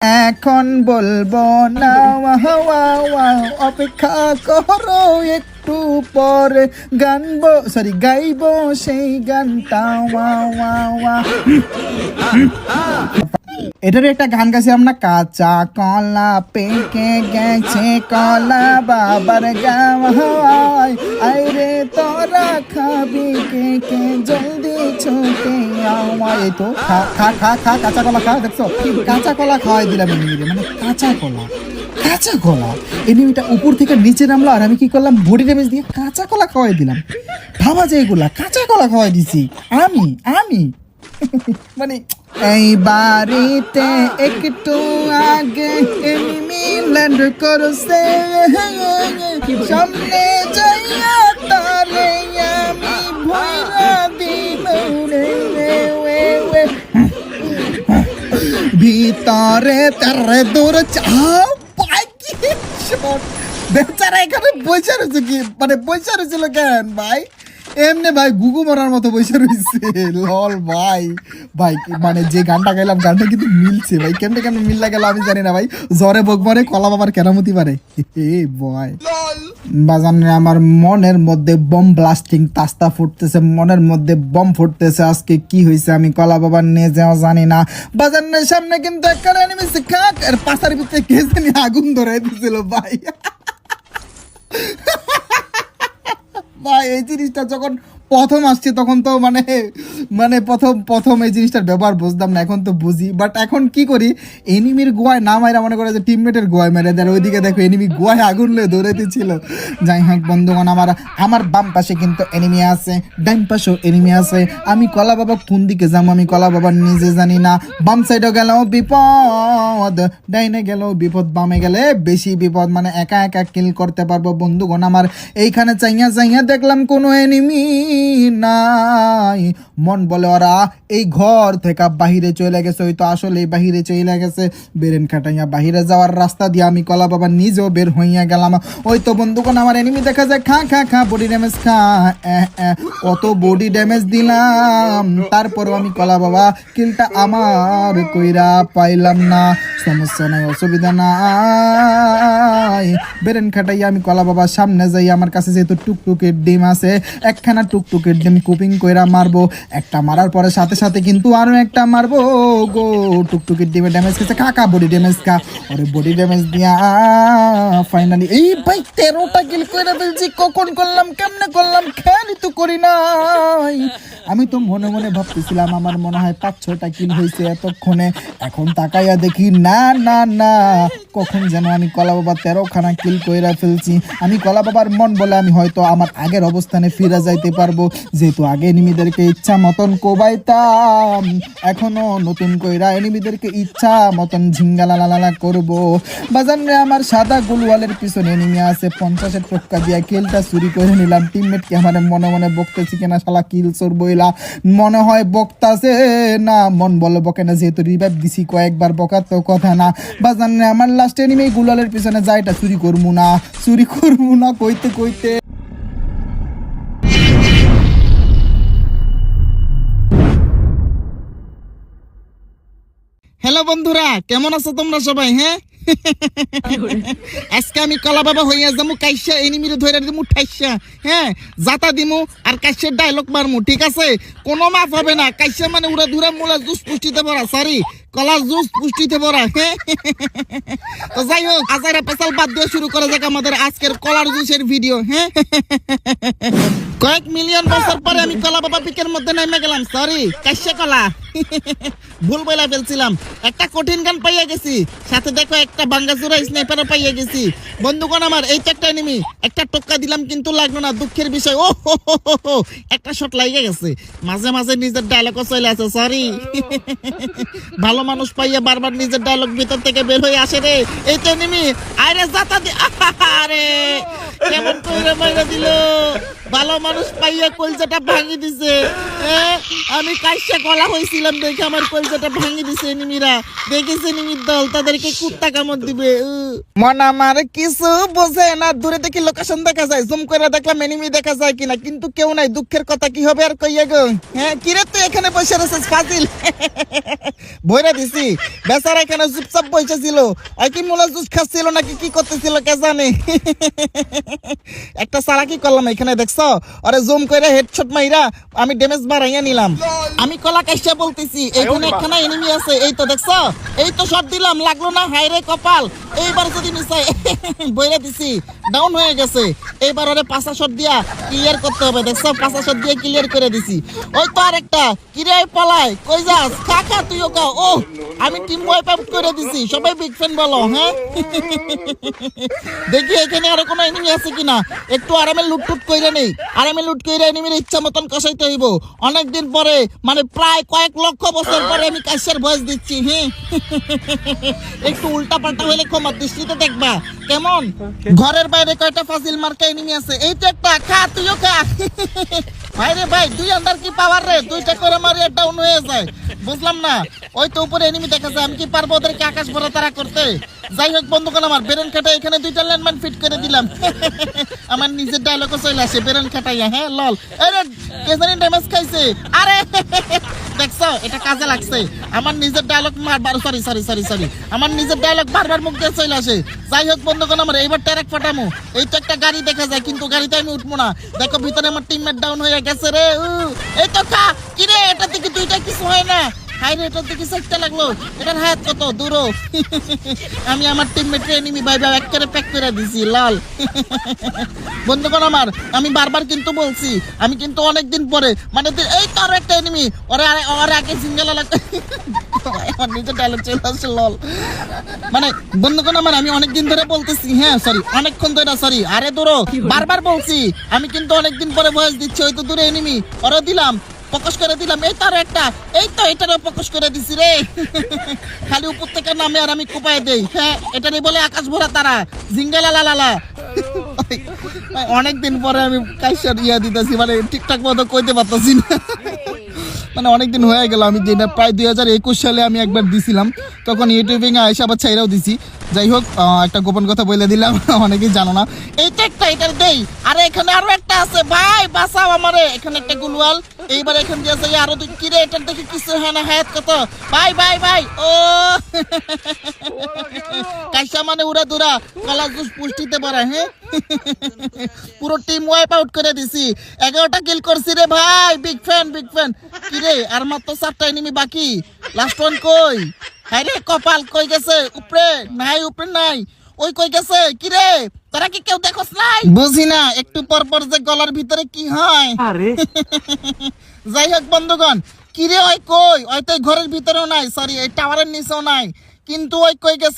এখন বলবো না অপেক্ষা করো একটু পরে গাইবো সেই গানটা এটার একটা গান গাছি আমরা, কাঁচা কলা পেকে গেছে কলা বাবার গাওয়ায় আইরে তোরা খাবি কে জলদি ছুটে আমায়। তো খা খা খা খা কাঁচা কলা খা, দেখছো কাঁচা কলা খাওয়াই দিলাম এনিমিরে, মানে কাঁচা কলা এনিমিটা উপর থেকে নিচে নামলো আর আমি কি করলাম, বডি ড্যামেজ দিয়ে কাঁচা কলা খাওয়াই দিলাম। ভাবা যায় এগুলা কাঁচা কলা খাওয়াই দিছি আমি মানে এই বাড়িতে একটু আগে এনিমি ল্যান্ড করছে, সামনে যাইয়া তারে আমি ভরা দিব ভিতরে তারে দূর চাও পাকি শট। বেচারা এখানে বসে রয়েছে কি, মানে বসে রয়েছিল কেন ভাই, এমনি ভাই গুগু মারার মতো বসে রয়েছে লল ভাই। মানে যে গানটা গাইলাম গানটা কিন্তু মিলছে ভাই, কেন মিল গেল আমি জানি না ভাই। জ্বরে বক মারে কলা বাবার কেরামতি পারে বয় বাজান। আমার মনের মধ্যে বম ব্লাস্টিং তাস্তা ফুটতেছে, মনের মধ্যে বম ফুটতেছে। আজকে কি হয়েছে আমি কলা বাবার নিয়ে যাওয়া জানি না। বাজানের সামনে কিন্তু একটা এনিমি খাক আর পাশার ভিতরে কে জানি আগুন ধরাই দিছিল ভাই। ভাই এই জিনিসটা যখন প্রথম আসছে তখন তো মানে প্রথম এই জিনিসটার ব্যবহার বুঝতাম না, এখন তো বুঝি। বাট এখন কি করি, এনিমির গোয়ায় না মাইরা মনে করে যে টিমমেটের গোয়ায় মেরে দেয়। ওইদিকে দেখো এনিমি গোয়ায় আগুন লয়ে দৌড়াইতেছিল। যাই হোক বন্ধুগণ, আমার বাম পাশে কিন্তু এনিমি আছে, ডাইন পাশেও এনিমি আছে। আমি কলা বাবা কোন দিকে যাবো আমি কলা বাবা নিজে জানি না। বাম সাইডে গেলেও বিপদ, ডাইনে গেলেও বিপদ, বামে গেলে বেশি বিপদ। মানে একা কিল করতে পারবো বন্ধুগণ। আমার এইখানে চাইয়া দেখলাম কোনো এনিমি নাই। মন বলে ওরা এই ঘর থেকে বাহিরে চলে গেছে, হয়তো আসলে বাহিরে চলে গেছে। বেরেন খাটাইয়া বাহিরে যাওয়ার রাস্তা দিয়ে আমি কলা বাবা নিজেও বের হইয়া গেলাম। ওই তো বন্ধুগণ আমার এনিমি দেখা যায় খা বডি ড্যামেজ খা। কত বডি ড্যামেজ দিলাম, তারপরও আমি কলা বাবা কিলটা আমার কইরা পাইলাম না। সমস্যা নাই, অসুবিধা নাই। বেরেন খাটাইয়া আমি কলা বাবার সামনে যাই। আমার কাছে যেহেতু টুকটুকের ডিম আছে, একখানা টুকটুকের ডিম কুপিং কইরা মারবো। একটা মারার পরে সাথে কিন্তু আরো একটা মারবো গো। টুকটুকের ডিমে ড্যামেজ খেয়েছে, কাকা বডি ড্যামেজ খা। ওরে বডি ড্যামেজ দিয়া ফাইনালি এই ভাই 13টা কিল কইরা ফেলছি। কখন করলাম, কেমনে করলাম, খেয়ালই তো করি নাই। আমি তো মনে ভাবতেছিলাম আমার মনে হয় 5-6টা কিল হয়েছে এতক্ষণে। এখন তাকাইয়া দেখি না, কখন যেন আমি কলা বাবা 13খানা কিল কইরা ফেলছি। আমি কলা বাবার মন বলে আমি হয়তো আমার আগের অবস্থানে ফিরে যাইতে পারবো, যেহেতু আগে এনিমিদেরকে ইচ্ছা মতন কোবাইতাম। এখনো নতুন কইরা এনিমিদেরকে ইচ্ছা মতন ঝিঙ্গালালালা করবো। বাজান রে আমার সাদা গোলওয়ালের পিছনে এনিমি আছে, 50-এর টক্কা দিয়া কিলটা চুরি করে নিলাম। টিমমেটকে আমার মনে বকতেছি কিনা, শালা কিল চোর বইলা মনে হয় বকতাছে না, মন বলে বকে না, যেহেতু রিভাইভ দিছি কয়েকবার, বকার তো কথা না। বাজান রে আমার লাস্ট এনিমি গোলওয়ালের পিছনে যাইটা চুরি করবো না কইতে হ্যালো বন্ধুরা, কেমন আছো তোমরা সবাই? হ্যাঁ, আজকে আমি কলা বাবা হইয়া যাবো, কাইসা এনিমিরে ধরে দিমু ঠাইসা। হ্যাঁ, জাতা দিমু আর কাইসের ডায়লগ মারমু, ঠিক আছে? কোনো মাফ হবে না। কাইসা মানে উড়া ধুরা মুলা জুস পুষ্টিতে ভরা, সরি কলার জুস পুষ্টিতে ভরা। হ্যাঁ, তো যাই হোক, আজাইরা পেশাল বাদ দিয়ে শুরু করা যাক আমাদের আজকের কলার জুসের ভিডিও। হ্যাঁ, কয়েক মিলিয়ন বছর পরে আমি কলা বাবা পিকের মধ্যে নেমে গেলাম। সরি কাইসা কলা, ভুল বইলা ফেলছিলাম। একটা কঠিন গান পাইয়া গেছি, সাথে দেখো একটা বাঙ্গাজুরা স্নাইপারও পাইয়া গেছি। বন্ধুগণ আমার এই তো একটা এনিমি, একটা টক্কা দিলাম কিন্তু লাগলো না, দুঃখের বিষয়। ও হো একটা শট লাগিয়ে গেছে। মাঝে নিজের ডায়লগও চলে আসে, সরি। ভালো মানুষ পাইয়া বারবার নিজের ডায়লগ ভিতর থেকে বের হয়ে আসে রে। এই তো এনিমি, আরে জাতা দি, আরে কেমন কইরা মাইরা দিল। ভালো মানুষ পাইয়া কলজাটা ভাঙি দিছে। হ্যাঁ আমি কাইসা গলা হয়েছিলাম দেখে আমার কলজাটা ভাঙি দিছে এনিমিরা, দেখেছে এনিমির দল, তাদেরকে কুত্তা কামড় দিবে। মন আমার কিছু বোঝে না, দূরে দেখি লোকেশন দেখা যায়, জুম করে দেখলাম এনিমি দেখা যায় কিনা, কিন্তু কেউ নাই। দুঃখের কথা কি হবে আর কইয়া গো। হ্যাঁ কিরে তুই এখানে বসে রয়েছিস ফাজিল? বইরা দিছি বেচারা এখানে চুপচাপ বসে ছিল, আর কি মুলা জুস খাচ্ছিল নাকি কি করতেছিল কে জানে। একটা চালাকি করলাম এখানে, দেখছো? আরে জুম করে হেডশট মাইরা আমি ড্যামেজ বাড়াইয়া নিলাম। আমি কলা কাইসা বলতেছি এখানে একখানা এনিমি আছে, এই তো দেখছো, এই তো শট দিলাম, লাগলো না, হাইরে কপাল। এইবার যদি মিসাই বইরা দিছি, ডাউন হয়ে গেছে। এইবার ওরে 5 শট দিয়া ক্লিয়ার করতে হবে, দেখছো? 5 শট দিয়ে ক্লিয়ার করে দিছি। ওই তো আরেকটা, কিরে পলায় কই যাস? খা তুইও খা। ও আমি টিম ওয়াইপ আউট করে দিছি, সবাই বিগ ফ্যান বলো। হ্যাঁ দেখি এখানে আরো কোনো এনিমি আছে কিনা, একটু আরামে লুটটুট কইরা নেই। আরামে লুট কইরা এনিমির ইচ্ছা মতন কষাইতে হইব। অনেকদিন পরে, মানে প্রায় কয়েক লক্ষ বছর পরে আমি কাইসার ভয়েস দিচ্ছি। হ্যাঁ একটু উল্টা পাল্টা হইলে ক্ষমা দৃষ্টিতে দেখবা কেমন। ঘরের বাইরে কয়টা ফাজিল মার্কা এনিমি আছে, এই তো একটা, খা তুইও খা। ভাই রে ভাই, 2 আন্ডার কি পাওয়ার রে, 2টা করে মারি ডাউন হয়ে যায়, বুঝলাম না। ওই তো উপরে এনিমি দেখা যায়, আমি কি পারবো ওদেরকে আকাশ ভরা তারা করতে? যাই হোক বন্ধুগণ, আমার বেরেন খাটাই এখানে 2টা ল্যান্ডমাইন ফিট করে দিলাম। আমার নিজের ডায়লগও চলে আসে, বেরেন খাটাইয়া। হ্যাঁ লল, আরে কে জানি ড্যামেজ খাইছে। আরে দেখছো এটা কাজে লাগছে, আমার নিজের ডায়লগ সরি আমার নিজের ডায়লগ বারবার মুখ দিয়ে চলে আসে। যাই হোক বন্ধুগণ, আমার এইবার ট্যারেক ফাটামু। এই তো একটা গাড়ি দেখা যায়, কিন্তু গাড়িতে আমি উঠবো না। দেখো ভিতরে আমার টিমমেট ডাউন হয়ে গেছে রে। এই তো খা, কিরে এটা থেকে 2টা কিছু হয় না। হাই রে, এটার দিকে চেষ্টা লাগলো, এটার হাত কত দূর। আমি আমার টিমমেটের এনিমি ভাই একেবারে প্যাক করে দিছি লাল। বন্ধুগণ আমার, আমি বারবার কিন্তু বলছি, আমি কিন্তু অনেকদিন পরে, মানে এই তো আরো একটা এনিমি, ওরা আগে সিঙ্গেল লাগবে। আমার নিজের ডায়লগ চলে আসছে লল। মানে বন্ধুগণ আমার, আমি অনেকদিন ধরে বলতেছি, হ্যাঁ সরি অনেকক্ষণ ধরে, সরি আরে দূর, বারবার বলছি আমি কিন্তু অনেকদিন পরে ভয়েস দিচ্ছি। ওই তো দূরে এনিমি, ওরা দিলাম ফোকাস করে দিলাম। এই তার একটা, এই তো এটারও ফোকাস করে দিছি রে। খালি উপর থেকে নামে আর আমি কোপায় দেই। হ্যাঁ এটারই বলে আকাশ ভরা তারা, জিঙ্গেলা লালা। অনেকদিন পরে আমি কাইসার ইয়া দিতেছি, মানে ঠিকঠাক মতো কইতে পারতেছি না। মানে অনেকদিন হয়ে গেল, আমি যেটা প্রায় 2021 সালে আমি একবার দিছিলাম, তখন ইউটিউবিং এসে আবার ছাইরাও দিছি। যাই হোক, একটা গোপন কথা বলে দিলাম, অনেকেই জানো না। এইটা একটা, এটার দেই। আরে এখানে আরো একটা আছে ভাই, বাঁচাও আমারে। এখানে একটা গুলওয়াল, এইবার এখান দিয়ে যাই আরো 2। কিরে এটার দেখে কিছু হয় না, হায়াত কত? ভাই ও কাইসা মানে উড়া দুরা কলা জুস পুষ্টিতে পারে। হ্যাঁ পুরো টিম ওয়াইপ আউট করে দিছি, 11টা কিল করছি রে ভাই, বিগ ফ্যান। কিরে আর মাত্র 4টা এনিমি বাকি, লাস্ট ওয়ান কই? হ্যাঁ রে কপাল, কই গেছে? উপরে নাই, ওই কই গেছে? কিরে তোরা কি কেউ দেখোস নাই? বুঝি না একটু পর পর যে গলার ভিতরে কি হয়। যাই হোক বন্ধুগণ, কিরে ওই কই? ওই তো ঘরের ভিতরেও নাই, সরি এই টাওয়ারের নিচেও নাই, কিন্তু ওই কই গেছে?